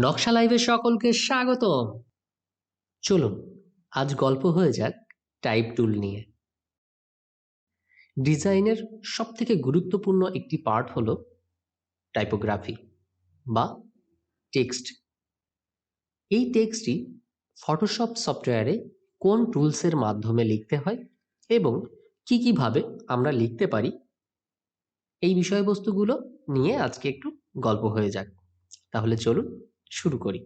নকশা লাইভে সকলকে স্বাগতম। চলুন আজ গল্প হয়ে যাক টাইপ টুল নিয়ে। ডিজাইনের সবথেকে গুরুত্বপূর্ণ একটি পার্ট হলো টাইপোগ্রাফি বা টেক্সট। এই টেক্সটটি ফটোশপ সফটওয়্যারে কোন টুলসের মাধ্যমে লিখতে হয় এবং কিভাবে আমরা লিখতে পারি, এই বিষয়বস্তুগুলো নিয়ে আজকে একটু গল্প হয়ে যাক। তাহলে চলুন শুরু করি।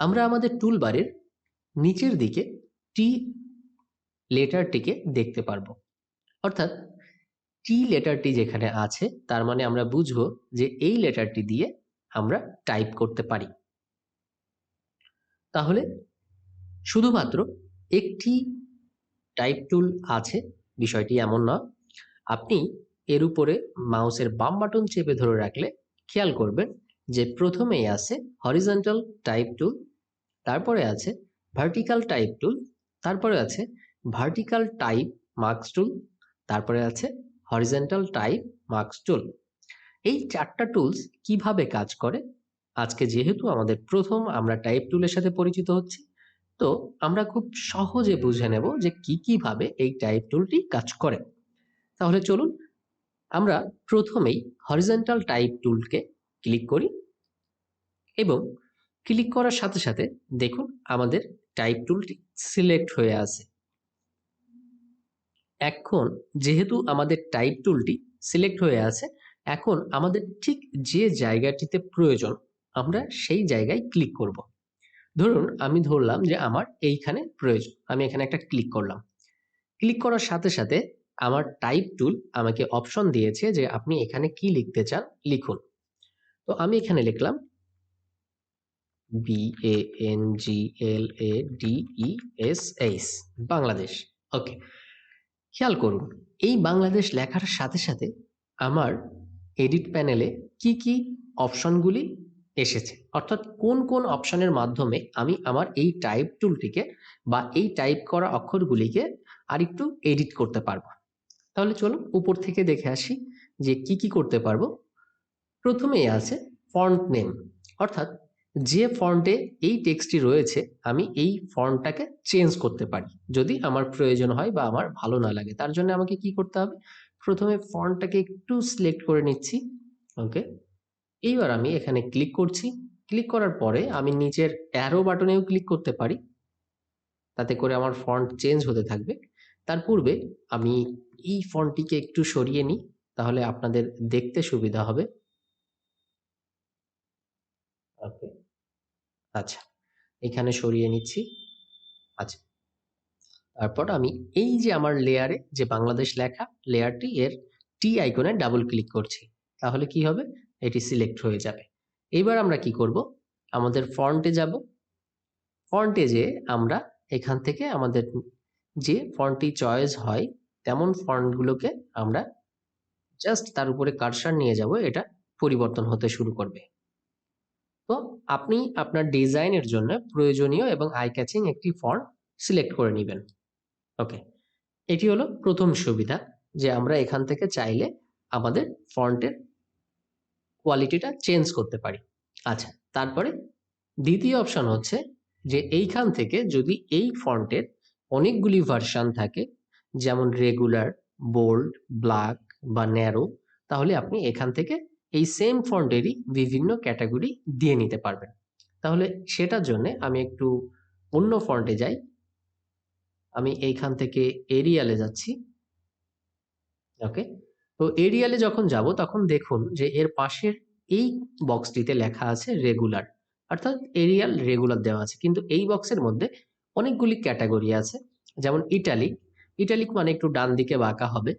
আমরা আমাদের টুলবারের নিচের দিকে টি লেটারটিকে দেখতে পারবো, অর্থাৎ টি লেটারটি যেখানে আছে তার মানে আমরা বুঝবো যে এই লেটারটি দিয়ে আমরা টাইপ করতে পারি। তাহলে শুধুমাত্র একটি টাইপ টুল আছে বিষয়টি এমন না। আপনি এর উপরে মাউসের বাম বাটন চেপে ধরে রাখলে খেয়াল করবেন যে প্রথমেই আছে হরিজন্টাল টাইপ টুল, তারপরে আছে ভার্টিক্যাল টাইপ টুল, তারপরে আছে ভার্টিক্যাল টাইপ মার্কস টুল, তারপরে আছে হরিজন্টাল টাইপ মার্কস টুল। এই চারটা টুলস কিভাবে কাজ করে, আজকে যেহেতু আমাদের প্রথম আমরা টাইপ টুলের সাথে পরিচিত হচ্ছি, তো আমরা খুব সহজে বুঝে নেব যে কিভাবে এই টাইপ টুলটি কাজ করে। তাহলে চলুন আমরা প্রথমেই হরিজন্টাল টাইপ টুলকে ক্লিক করি এবং ক্লিক করার সাথে সাথে দেখুন আমাদের টাইপ টুলটি সিলেক্ট হয়ে আছে। এখন যেহেতু আমাদের টাইপ টুলটি সিলেক্ট হয়ে আছে, এখন আমাদের ঠিক যে জায়গাটিতে প্রয়োজন আমরা সেই জায়গায় ক্লিক করব। ধরুন আমি ধরলাম যে আমার এইখানে প্রয়োজন, আমি এখানে একটা ক্লিক করলাম। ক্লিক করার সাথে সাথে আমার টাইপ টুল আমাকে অপশন দিয়েছে যে আপনি এখানে কি লিখতে চান লিখুন। তো আমি এখানে লিখলাম BANGLADESH, বাংলাদেশ। ওকে, খেয়াল করুন এই বাংলাদেশ লেখার সাথে সাথে আমার এডিট প্যানেলে কি অপশনগুলি এসেছে, অর্থাৎ কোন কোন অপশনের মাধ্যমে আমি আমার এই টাইপ টুলটিকে বা এই টাইপ করা অক্ষরগুলিকে আরেকটু এডিট করতে পারবো। তাহলে চলুন উপর থেকে দেখে আসি যে কি করতে পারবো। প্রথমেই আছে ফন্ট নেম, অর্থাৎ যে ফন্টে এই টেক্সটটি রয়েছে আমি এই ফন্টটাকে চেঞ্জ করতে পারি যদি আমার প্রয়োজন হয় বা আমার ভালো না লাগে। তার জন্য আমাকে কি করতে হবে, প্রথমে ফন্টটাকে একটু সিলেক্ট করে নিচ্ছি। ওকে, এইবার আমি এখানে ক্লিক করছি। ক্লিক করার পরে আমি নিচের অ্যারো বাটনেও ক্লিক করতে পারি, তাতে করে আমার ফন্ট চেঞ্জ হতে থাকবে। তার পূর্বে আমি এই ফন্টটিকে একটু সরিয়ে নিই, তাহলে আপনাদের দেখতে সুবিধা হবে। ওকে, আচ্ছা, এখানে সরিয়ে নিচ্ছি। আচ্ছা, তারপর আমি এই যে আমার লেয়ারে যে বাংলাদেশ লেখা লেয়ারটি, এর টি আইকনে ডাবল ক্লিক করছি, তাহলে কি হবে, এটি সিলেক্ট হয়ে যাবে। এইবার আমরা কি করব, আমাদের ফন্টে যাব। ফন্টে যে আমরা এখান থেকে আমাদের যে ফন্টটি চয়েস হয় তেমন ফন্টগুলোকে আমরা জাস্ট তার উপরে কার্সার নিয়ে যাব, এটা পরিবর্তন হতে শুরু করবে। তো আপনি আপনার ডিজাইনের জন্য প্রয়োজনীয় এবং আই ক্যাচিং একটি ফন্ট সিলেক্ট করে নেবেন। ওকে, এটি হলো প্রথম সুবিধা যে আমরা এখান থেকে চাইলে আমাদের ফন্টের কোয়ালিটিটা চেঞ্জ করতে পারি। আচ্ছা, তারপরে দ্বিতীয় অপশন হচ্ছে যে এইখান থেকে যদি এই ফন্টের অনেকগুলি ভার্সন থাকে, যেমন রেগুলার, বোল্ড, ব্ল্যাক বা ন্যারো, তাহলে আপনি এখান থেকে এই সেম ফন্টেরই বিভিন্ন ক্যাটাগরি দিয়ে নিতে পারবেন। তাহলে সেটার জন্য আমি একটু অন্য ফন্টে যাই। আমি এইখান থেকে এরিয়ালে যাচ্ছি। ওকে, তো এরিয়ালে যখন যাব তখন দেখুন যে এর পাশের এই বক্সটিতে লেখা আছে রেগুলার, অর্থাৎ এরিয়াল রেগুলার দেওয়া আছে, কিন্তু এই বক্সের মধ্যে অনেকগুলি ক্যাটাগরি আছে, যেমন ইটালিক। ইটালিক মানে একটু ডান দিকে বাঁকা হবে।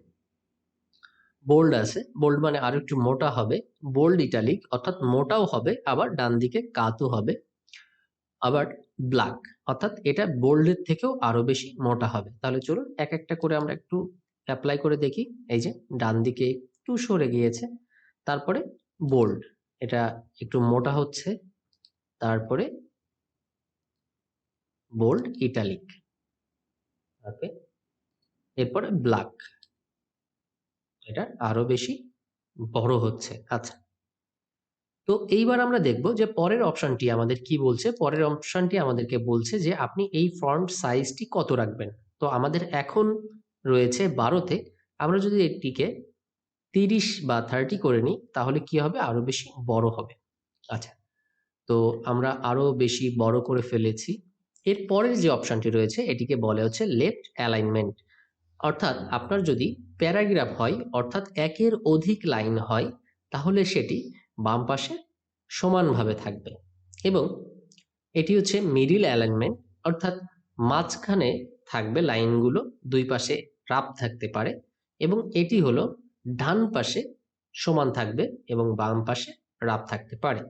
বোল্ড আছে, বোল্ড মানে আরো একটু মোটা হবে। বোল্ড ইটালিক অর্থাৎ মোটাও হবে আবার ডান দিকে কাতও হবে। আবার ব্ল্যাক অর্থাৎ এটা বোল্ডের থেকেও আরো বেশি মোটা হবে। তাহলে চলুন এক একটা করে আমরা একটু অ্যাপ্লাই করে দেখি। এই যে ডান দিকে একটু সরে গিয়েছে, তারপরে বোল্ড, এটা একটু মোটা হচ্ছে, তারপরে বোল্ড ইটালিক। ওকে, এরপরে ব্ল্যাক, এটা আরো বেশি বড় হচ্ছে। আচ্ছা, তো এইবার আমরা দেখব যে পরের অপশনটি আমাদের কি বলছে। পরের অপশনটি আমাদেরকে বলছে যে আপনি এই ফন্ট সাইজটি কত রাখবেন। তো আমাদের এখন রয়েছে 12-তে, আমরা যদি এটিকে 30 বা 30 করে নিই তাহলে কি হবে, আরো বেশি বড় হবে। আচ্ছা, তো আমরা আরো বেশি বড় করে ফেলেছি। এর পরের যে অপশনটি রয়েছে এটিকে বলে হচ্ছে লেফট অ্যালাইনমেন্ট। অর্থাৎ আপনার যদি প্যারাগ্রাফ হয়, অর্থাৎ একের অধিক লাইন হয়, তাহলে সেটি বাম পাশে সমানভাবে থাকবে। এবং এটি হচ্ছে মিডিল অ্যালাইনমেন্ট, অর্থাৎ মাঝখানে থাকবে লাইনগুলো, দুই পাশে রাফ থাকতে পারে। এবং এটি হলো ডান পাশে সমান থাকবে এবং বাম পাশে রাফ থাকতে পারে।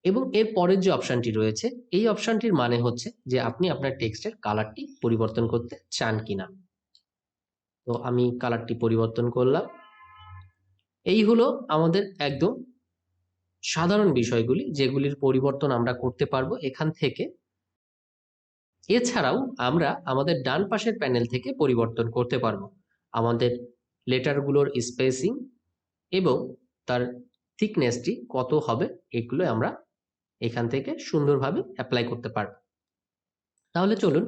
এবং এর পরের যে অপশনটি রয়েছে, এই অপশনটির মানে হচ্ছে যে আপনি আপনার টেক্সটের কালারটি পরিবর্তন করতে চান কিনা। তো আমি কালারটি পরিবর্তন করলাম। এই হলো আমাদের একদম সাধারণ বিষয়গুলি, যেগুলির পরিবর্তন আমরা করতে পারবো এখান থেকে। এছাড়াও আমরা আমাদের ডান পাশের প্যানেল থেকে পরিবর্তন করতে পারবো আমাদের লেটারগুলোর স্পেসিং এবং তার থিকনেসটি কত হবে, এগুলো আমরা এখান থেকে সুন্দরভাবে অ্যাপ্লাই করতে পারবো। তাহলে চলুন,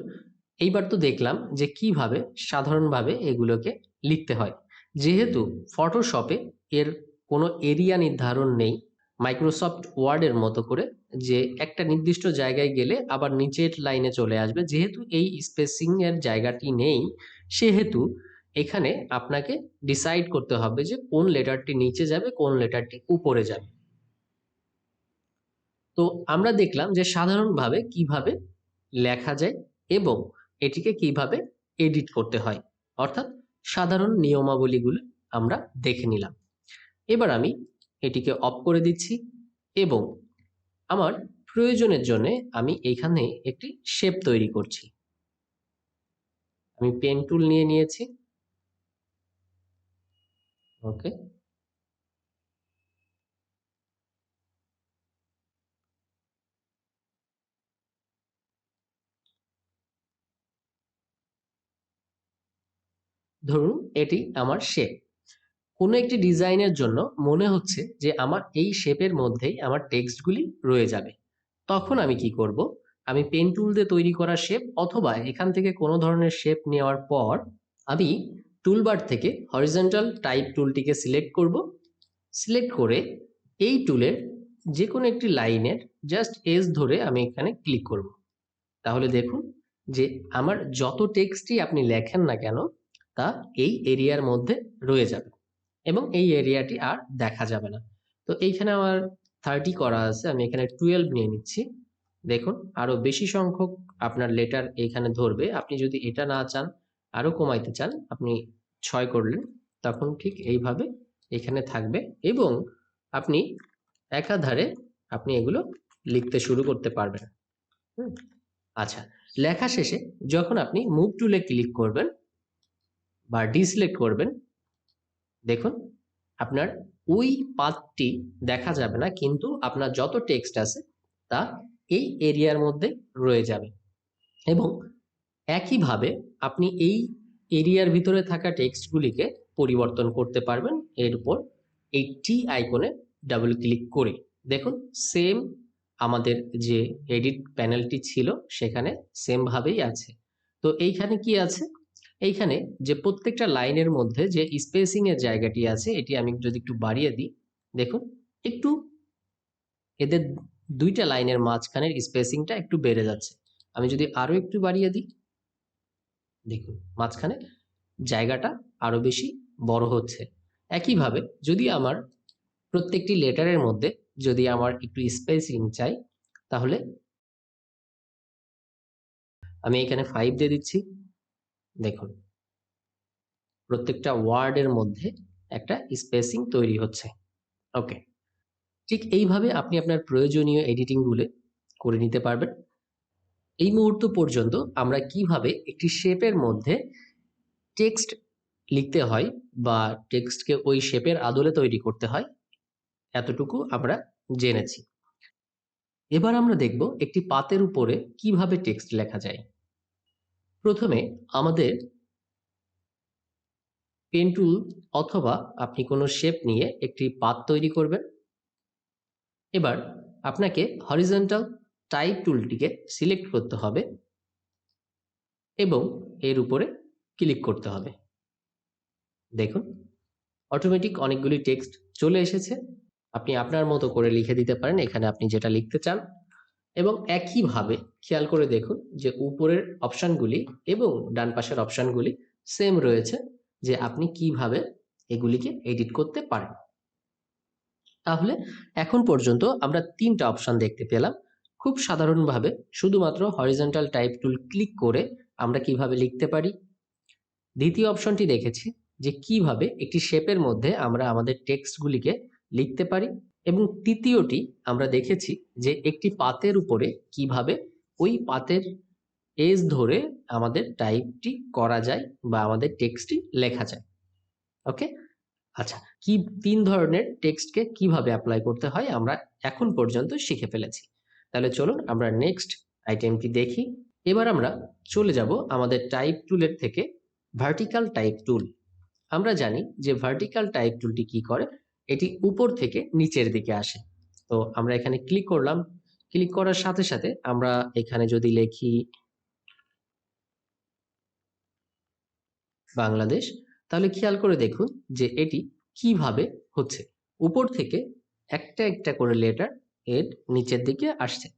এইবার তো দেখলাম যে কিভাবে সাধারণভাবে এগুলোকে লিখতে হয়। যেহেতু ফটোশপে এর কোনো এরিয়া নির্ধারণ নেই, মাইক্রোসফট ওয়ার্ডের মতো করে যে একটা নির্দিষ্ট জায়গায় গেলে আবার নিচের লাইনে চলে আসবে, যেহেতু এই স্পেসিং এর জায়গাটি নেই, সেহেতু এখানে আপনাকে ডিসাইড করতে হবে যে কোন লেটারটি নিচে যাবে, কোন লেটারটি উপরে যাবে। তো আমরা দেখলাম যে সাধারণভাবে কিভাবে লেখা যায় এবং এটিকে কিভাবে এডিট করতে হয়, অর্থাৎ সাধারণ নিয়মাবলীগুলো আমরা দেখে নিলাম। এবার আমি এটিকে অফ করে দিচ্ছি এবং আমার প্রয়োজনের জন্য আমি এখানে একটি শেপ তৈরি করছি। আমি পেন টুল নিয়ে নিয়েছি। ওকে, ধরুন এটি আমার শেপ। কোনো একটি ডিজাইনের জন্য মনে হচ্ছে যে আমার এই শেপের মধ্যেই আমার টেক্সটগুলি রয়ে যাবে। তখন আমি কি করব, আমি পেন টুল দিয়ে তৈরি করা শেপ অথবা এখান থেকে কোনো ধরনের শেপ নেওয়ার পর আমি টুলবার থেকে হরিজন্টাল টাইপ টুলটিকে সিলেক্ট করব। সিলেক্ট করে এই টুলের যে কোনো একটি লাইনের জাস্ট এজ ধরে আমি এখানে ক্লিক করব। তাহলে দেখুন যে আমার যত টেক্সটই আপনি লেখেন না কেন তা এই এরিয়ার মধ্যে রয়ে যাবে এবং এই এরিয়াটি আর দেখা যাবে না। তো এইখানে আমার 30 করা আছে, আমি এখানে 12 নিয়ে নিচ্ছি। দেখুন আরো বেশি সংখ্যক আপনার লেটার এখানে ধরবে। আপনি যদি এটা না চান, আরো কমাইতে চান, আপনি 6 করলেন, তখন ঠিক এইভাবে এখানে থাকবে এবং আপনি একাধারে আপনি এগুলো লিখতে শুরু করতে পারবেন। হুম, আচ্ছা, লেখা শেষে যখন আপনি মুভ টুলে ক্লিক করবেন বা ডিসিলেক্ট করবেন, দেখুন আপনার ওই পাথটি দেখা যাবে না, কিন্তু আপনার যত টেক্সট আছে তা এই এরিয়ার মধ্যে রয়ে যাবে। এবং একইভাবে আপনি এই এরিয়ার ভিতরে থাকা টেক্সটগুলিকে পরিবর্তন করতে পারবেন এর উপর এই টি আইকনে ডাবল ক্লিক করে। দেখুন সেম আমাদের যে এডিট প্যানেলটি ছিল সেখানে সেম ভাবেই আছে। তো এইখানে কি আছে, এইখানে যে প্রত্যেকটা লাইনের মধ্যে যে স্পেসিং এর জায়গাটি আছে, এটি আমি যদি একটু বাড়িয়ে দিই, দেখুন একটু এদের দুইটা লাইনের মাঝখানের স্পেসিংটা একটু বেড়ে যাচ্ছে। আমি যদি আরো একটু বাড়িয়ে দিই, দেখুন মাঝখানে জায়গাটা আরো বেশি বড় হচ্ছে। একইভাবে যদি আমার প্রত্যেকটি লেটারের মধ্যে যদি আমার একটু স্পেসিং চাই, তাহলে আমি এখানে 5 দিয়ে দিচ্ছি। দেখুন প্রত্যেকটা ওয়ার্ডের মধ্যে একটা স্পেসিং তৈরি হচ্ছে। ওকে, ঠিক এইভাবে আপনি আপনার প্রয়োজনীয় এডিটিংগুলো করে নিতে পারবেন। এই মুহূর্ত পর্যন্ত আমরা কিভাবে একটি শেপের মধ্যে টেক্সট লিখতে হয় বা টেক্সটকে ওই শেপের আদলে তৈরি করতে হয়, এতটুকু আমরা জেনেছি। এবার আমরা দেখব একটি পাতের উপরে কিভাবে টেক্সট লেখা যায়। প্রথমে আমাদের পেন টুল অথবা আপনি কোনো শেপ নিয়ে একটি পাত তৈরি করবেন। এবার আপনাকে হরিজন্টাল টাইপ টুলটিকে সিলেক্ট করতে হবে এবং এর উপরে ক্লিক করতে হবে। দেখুন অটোমেটিক অনেকগুলি টেক্সট চলে এসেছে। আপনি আপনার মতো করে লিখে দিতে পারেন এখানে আপনি যেটা লিখতে চান, এবং একইভাবে খেয়াল করে দেখুন যে উপরের অপশানগুলি এবং ডান পাশের অপশানগুলি সেম রয়েছে, যে আপনি কিভাবে এগুলিকে এডিট করতে পারেন। তাহলে এখন পর্যন্ত আমরা 3টা অপশান দেখতে পেলাম। খুব সাধারণভাবে শুধুমাত্র হরিজন্টাল টাইপ টুল ক্লিক করে আমরা কিভাবে লিখতে পারি। দ্বিতীয় অপশনটি দেখেছি যে কিভাবে একটি শেপের মধ্যে আমরা আমাদের টেক্সটগুলিকে লিখতে পারি, এবং তৃতীয়টি আমরা দেখেছি যে একটি পাতের উপরে কিভাবে ওই পাতের এজ ধরে আমাদের টাইপটি করা যায় বা আমাদের টেক্সটটি লেখা যায়। ওকে, আচ্ছা, কি 3 ধরনের টেক্সটকে কিভাবে অ্যাপ্লাই করতে হয় আমরা এখন পর্যন্ত শিখে ফেলেছি। তাহলে চলুন আমরা নেক্সট আইটেমটি দেখি। এবার আমরা চলে যাব আমাদের টাইপ টুলের থেকে ভার্টিক্যাল টাইপ টুল। আমরা জানি যে ভার্টিক্যাল টাইপ টুলটি কি করে, এটি উপর থেকে নিচের দিকে আসে। তো আমরা এখানে ক্লিক করলাম, ক্লিক করার সাথে সাথে আমরা এখানে যদি লিখি বাংলাদেশ, তাহলে খেয়াল করে দেখুন যে এটি কিভাবে হচ্ছে। উপর থেকে একটা একটা করে লেটার এর নিচের দিকে আসছে,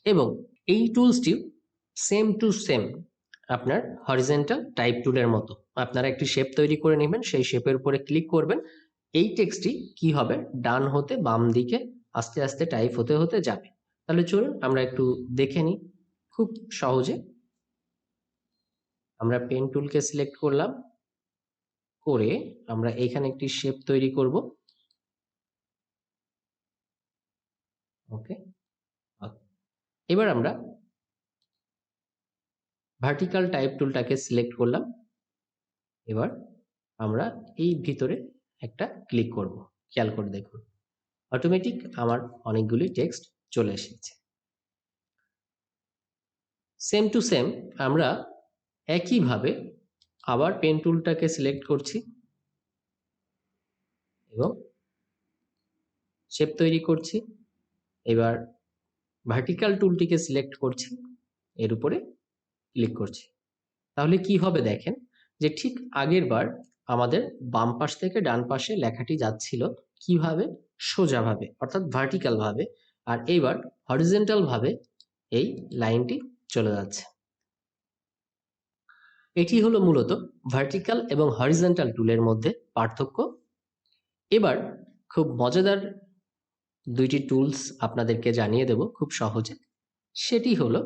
এবং এই টুলসটি সেম টু সেম আপনার হরিজন্টাল টাইপ টুলের মতো। আপনারা একটি শেপ তৈরি করে নেবেন, সেই শেপের উপরে ক্লিক করবেন, এই টেক্সটটি কি হবে ডান হতে বাম দিকে আস্তে আস্তে টাইপ হতে হতে যাবে। তাহলে চলুন আমরা একটু দেখে নিই খুব সহজে। আমরা পেন টুলকে সিলেক্ট করলাম, করে আমরা এখানে একটি শেপ তৈরি করব। ওকে, এবার আমরা ভার্টিক্যাল টাইপ টুলটাকে সিলেক্ট করলাম। এবার আমরা এই ভিতরে একটা ক্লিক করব। খেয়াল করে দেখুন অটোমেটিক আমার অনেকগুলি টেক্সট চলে এসেছে। সেম টু সেম আমরা একইভাবে আবার পেন টুলটাকে সিলেক্ট করছি এবং শেপ তৈরি করছি। এবার ভার্টিক্যাল টুলটিকে সিলেক্ট করছি, এর উপরে ক্লিক করছি। তাহলে কি হবে দেখেন যে ঠিক আগের বার আমাদের বাম পাশ থেকে ডান পাশে লেখাটি যাচ্ছিল কিভাবে, সোজাভাবে অর্থাৎ ভার্টিক্যাল ভাবে, আর এইবার হরিজন্টাল ভাবে এই লাইনটি চলে যাচ্ছে। এটি হলো মূলত ভার্টিক্যাল এবং হরিজন্টাল টুলের মধ্যে পার্থক্য। এবার খুব মজাদার দুইটি টুলস আপনাদেরকে জানিয়ে দেব খুব সহজে। সেটি হলো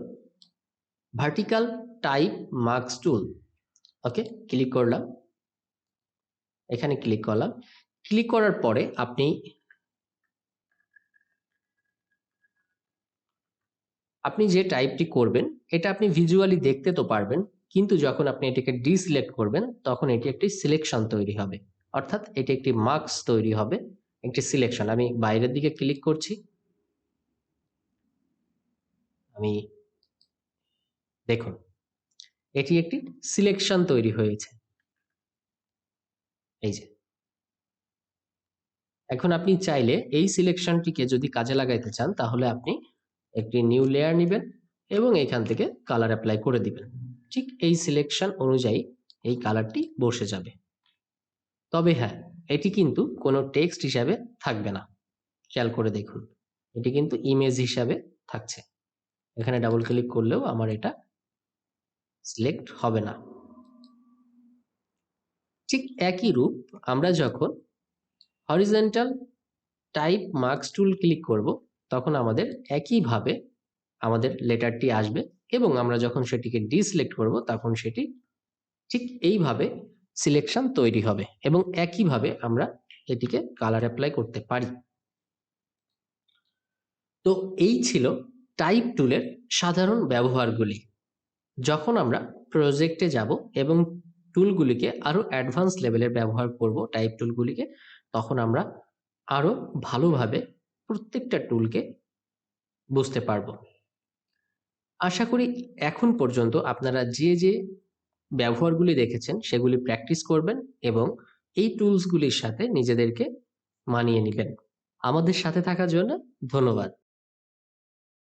ভার্টিক্যাল টাইপ মার্কস টুল। ওকে, ক্লিক করলাম, এখানে ক্লিক করলাম। ক্লিক করার পরে আপনি যে টাইপটি করবেন এটা আপনি ভিজুয়ালি দেখতে তো পারবেন, কিন্তু যখন আপনি এটিকে ডিসিলেক্ট করবেন তখন এটি একটি সিলেকশন তৈরি হবে, অর্থাৎ এটি একটি মার্কস তৈরি হবে, একটি সিলেকশন। আমি বাইরের দিকে ক্লিক করছি, আমি দেখুন এটি একটি সিলেকশন তৈরি হয়েছে। এই যে এখন আপনি চাইলে এই সিলেকশনটিকে যদি কাজে লাগাইতে চান তাহলে আপনি একটি নিউ লেয়ার নেবেন এবং এখান থেকে কালার অ্যাপ্লাই করে দিবেন। ঠিক এই সিলেকশন অনুযায়ী এই কালারটি বসে যাবে। তবে হ্যাঁ, এটি কিন্তু কোনো টেক্সট হিসাবে থাকবে না। খেয়াল করে দেখুন এটি কিন্তু ইমেজ হিসাবে থাকছে। এখানে ডাবল ক্লিক করলেও আমার এটা সিলেক্ট হবে না। ঠিক একই রূপ আমরা যখন হরিজন্টাল টাইপ মার্কস টুল ক্লিক করব তখন আমাদের একইভাবে আমাদের লেটারটি আসবে, এবং আমরা যখন সেটিকে ডিসিলেক্ট করব তখন সেটি ঠিক এইভাবে সিলেকশন তৈরি হবে, এবং একইভাবে আমরা এটিকে কালার অ্যাপ্লাই করতে পারি। তো এই ছিল টাইপ টুলের সাধারণ ব্যবহারগুলি। যখন আমরা প্রজেক্টে যাব এবং টুলগুলিকে আরো অ্যাডভান্স লেভেলের ব্যবহার করব টাইপ টুলগুলিকে, তখন আমরা আরো ভালোভাবে প্রত্যেকটা টুলকে বুঝতে পারবো। আশা করি এখন পর্যন্ত আপনারা যে যে ব্যবহারগুলি দেখেছেন সেগুলি প্র্যাকটিস করবেন এবং এই টুলসগুলির সাথে নিজেদেরকে মানিয়ে নেবেন। আমাদের সাথে থাকার জন্য ধন্যবাদ।